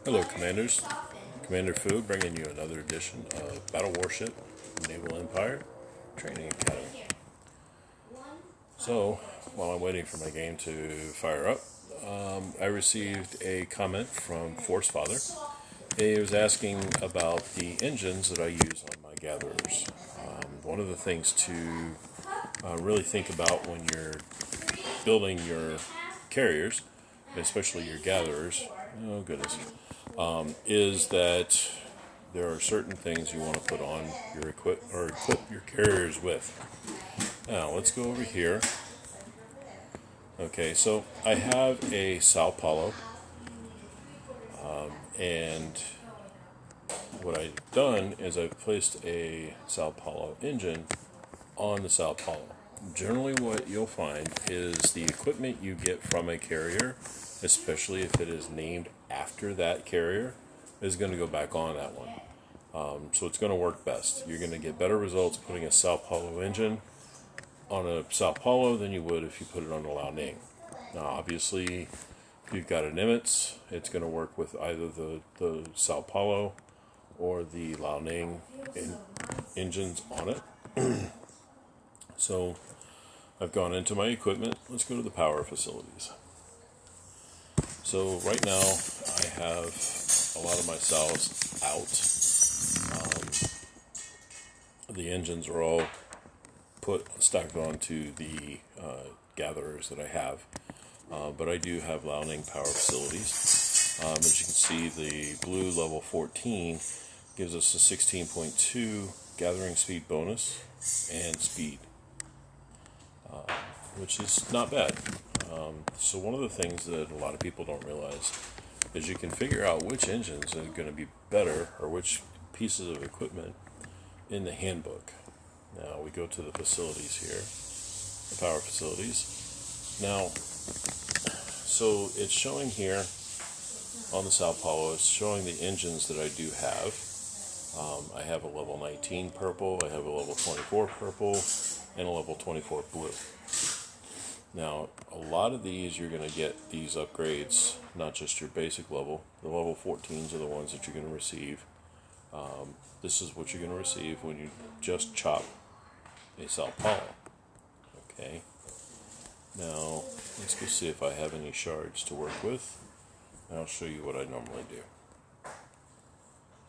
Hello, Commanders. Commander Fu bringing you another edition of Battle Warship Naval Empire Training Academy. So, while I'm waiting for my game to fire up, I received a comment from Force Father. He was asking about the engines that I use on my gatherers. One of the things to really think about when you're building your carriers, especially your gatherers, oh goodness, is that there are certain things you want to put on your equip your carriers with. Now let's go over here. Okay, so I have a Sao Paulo, and what I've done is I've placed a Sao Paulo engine on the Sao Paulo. Generally what you'll find is the equipment you get from a carrier, especially if it is named after that carrier, is going to go back on that one. So it's going to work best. You're going to get better results putting a Sao Paulo engine on a Sao Paulo than you would if you put it on a Liaoning. Now obviously, if you've got a Nimitz, it's going to work with either the Sao Paulo or the Liaoning engines on it. So I've gone into my equipment. Let's go to the power facilities. So right now I have a lot of my Saos out. The engines are all stacked onto the gatherers that I have. But I do have Liaoning power facilities. As you can see, the blue level 14 gives us a 16.2 gathering speed bonus and speed, which is not bad. So one of the things that a lot of people don't realize is you can figure out which engines are going to be better or which pieces of equipment in the handbook. Now we go to the facilities here, the power facilities. Now, so it's showing here on the Sao Paulo, it's showing the engines that I do have. I have a level 19 purple, I have a level 24 purple, and a level 24 blue. Now, a lot of these, you're going to get these upgrades, not just your basic level. The level 14s are the ones that you're going to receive. This is what you're going to receive when you just chop a Sao Paulo. Okay. Now, let's go see if I have any shards to work with. And I'll show you what I normally do.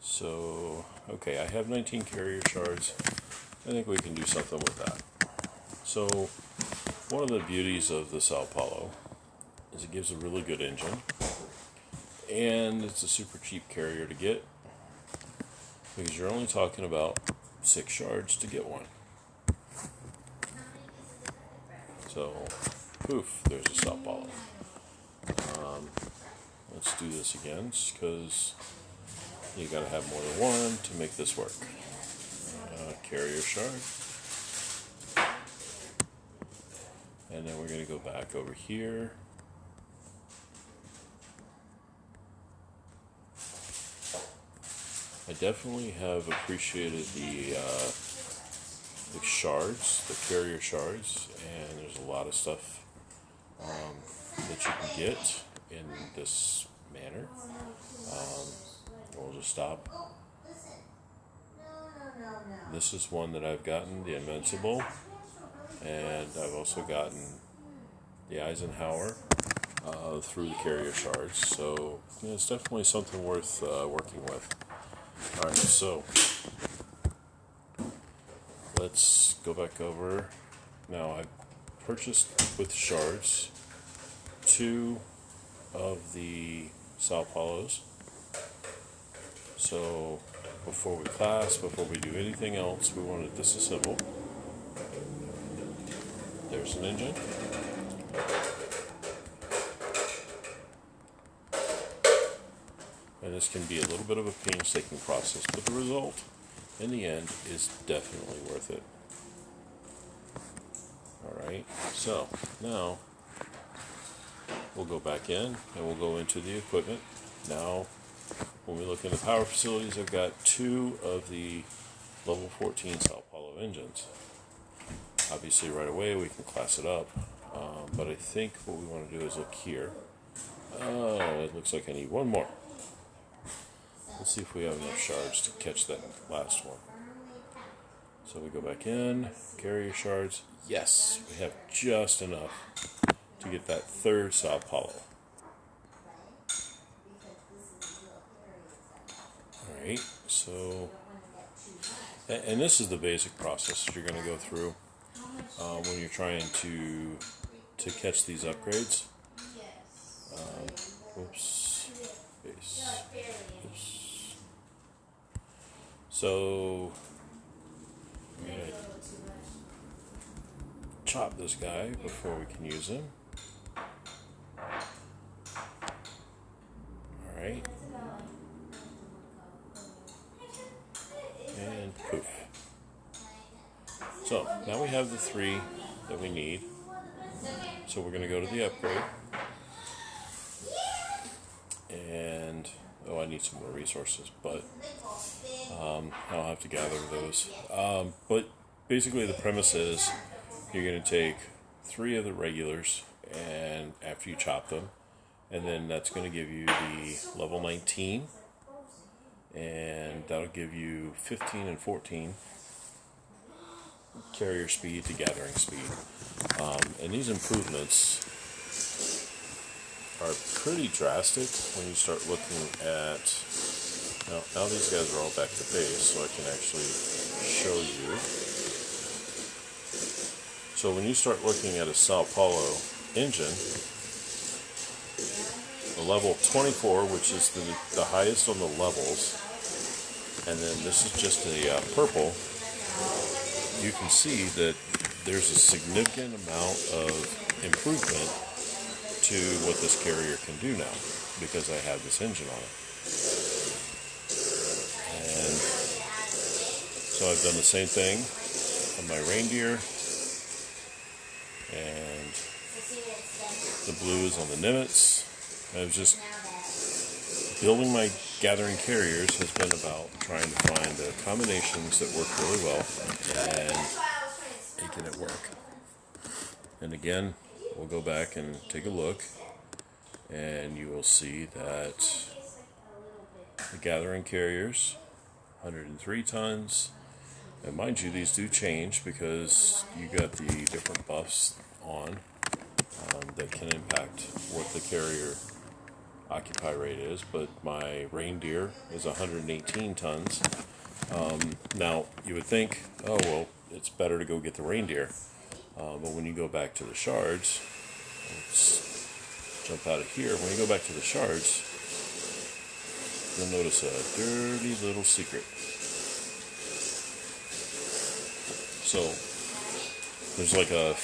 So, okay, I have 19 carrier shards. I think we can do something with that. So, one of the beauties of the Sao Paulo is it gives a really good engine. And it's a super cheap carrier to get, because you're only talking about 6 shards to get one. So, poof, there's a Sao Paulo. Let's do this again, because you got to have more than one to make this work. Carrier shard. And then we're going to go back over here. I definitely have appreciated the shards, the carrier shards, and there's a lot of stuff that you can get in this manner. We'll just stop. This is one that I've gotten, the Invincible, and I've also gotten the Eisenhower through the carrier shards, so yeah, it's definitely something worth working with. Alright, so let's go back over. Now I've purchased with shards 2 of the Sao Paulos. So before we class, before we do anything else, we want to disassemble. There's an engine. And this can be a little bit of a painstaking process, but the result in the end is definitely worth it. Alright, so now we'll go back in and we'll go into the equipment. Now, when we look in the power facilities, I've got 2 of the level 14 Sao Paulo engines. Obviously, right away we can class it up, but I think what we want to do is look here. Oh, it looks like I need one more. Let's see if we have enough shards to catch that last one. So we go back in, carrier shards. Yes, we have just enough to get that third Sao Paulo. Alright, so, and this is the basic process you're going to go through when you're trying to catch these upgrades. Oops. So, I'm going to chop this guy before we can use him. Alright. And poof. So, now we have the 3 that we need. So we're going to go to the upgrade. And, oh, I need some more resources, but I'll have to gather those. But basically the premise is you're going to take 3 of the regulars, and after you chop them, and then that's going to give you the level 19, and that'll give you 15 and 14 carrier speed to gathering speed. And these improvements are pretty drastic when you start looking at, now these guys are all back to base, so I can actually show you. So when you start looking at a Sao Paulo engine, the level 24, which is the highest on the levels, and then this is just a purple, you can see that there's a significant amount of improvement to what this carrier can do now, because I have this engine on it. And so I've done the same thing on my reindeer, and the blue is on the Nimitz. I was just building my gathering carriers has been about trying to find the combinations that work really well and making it work. And again, we'll go back and take a look, and you will see that the gathering carriers, 103 tons, and mind you, these do change because you got the different buffs on that can impact what the carrier occupy rate is, but my reindeer is 118 tons. Now, you would think, oh, well, it's better to go get the reindeer. But when you go back to the shards, let's jump out of here. When you go back to the shards, you'll notice a dirty little secret. So, there's like a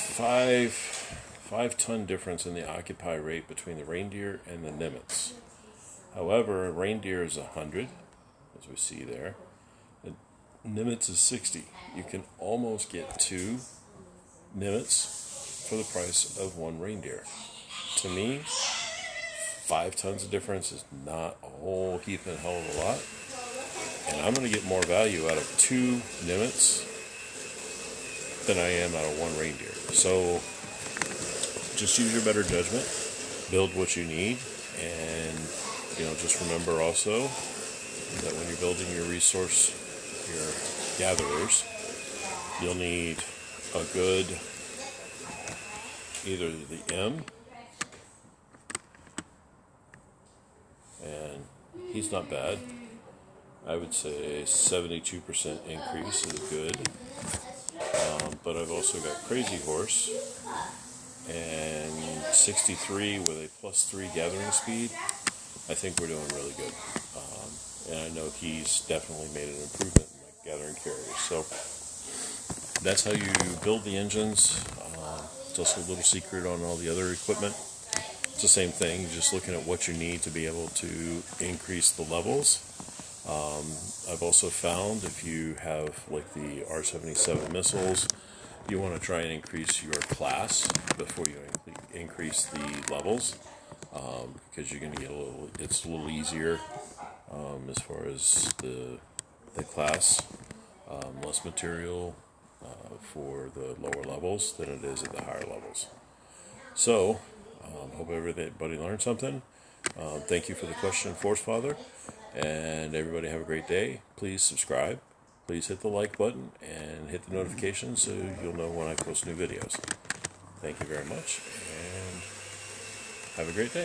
5-ton difference in the occupy rate between the reindeer and the Nimitz. However, a reindeer is 100, as we see there. The Nimitz is 60. You can almost get 2 Nimitz for the price of 1 reindeer. To me, 5 tons of difference is not a whole heap and hell of a lot. And I'm going to get more value out of 2 Nimitz than I am out of 1 reindeer. So, just use your better judgment, build what you need, and just remember also that when you're building your gatherers, you'll need a good, either the M, and he's not bad. I would say 72% increase is good, but I've also got Crazy Horse, and 63 with a +3 gathering speed. I think we're doing really good. And I know he's definitely made an improvement in my gathering carriers. So that's how you build the engines. It's also a little secret on all the other equipment. It's the same thing, just looking at what you need to be able to increase the levels. I've also found if you have like the R-77 missiles, you want to try and increase your class before you increase the levels, because you're going to get it's a little easier as far as the class, less material for the lower levels than it is at the higher levels. So, hope everybody learned something. Thank you for the question, Force Father, and everybody have a great day. Please subscribe. Please hit the like button and hit the notifications so you'll know when I post new videos. Thank you very much, and have a great day.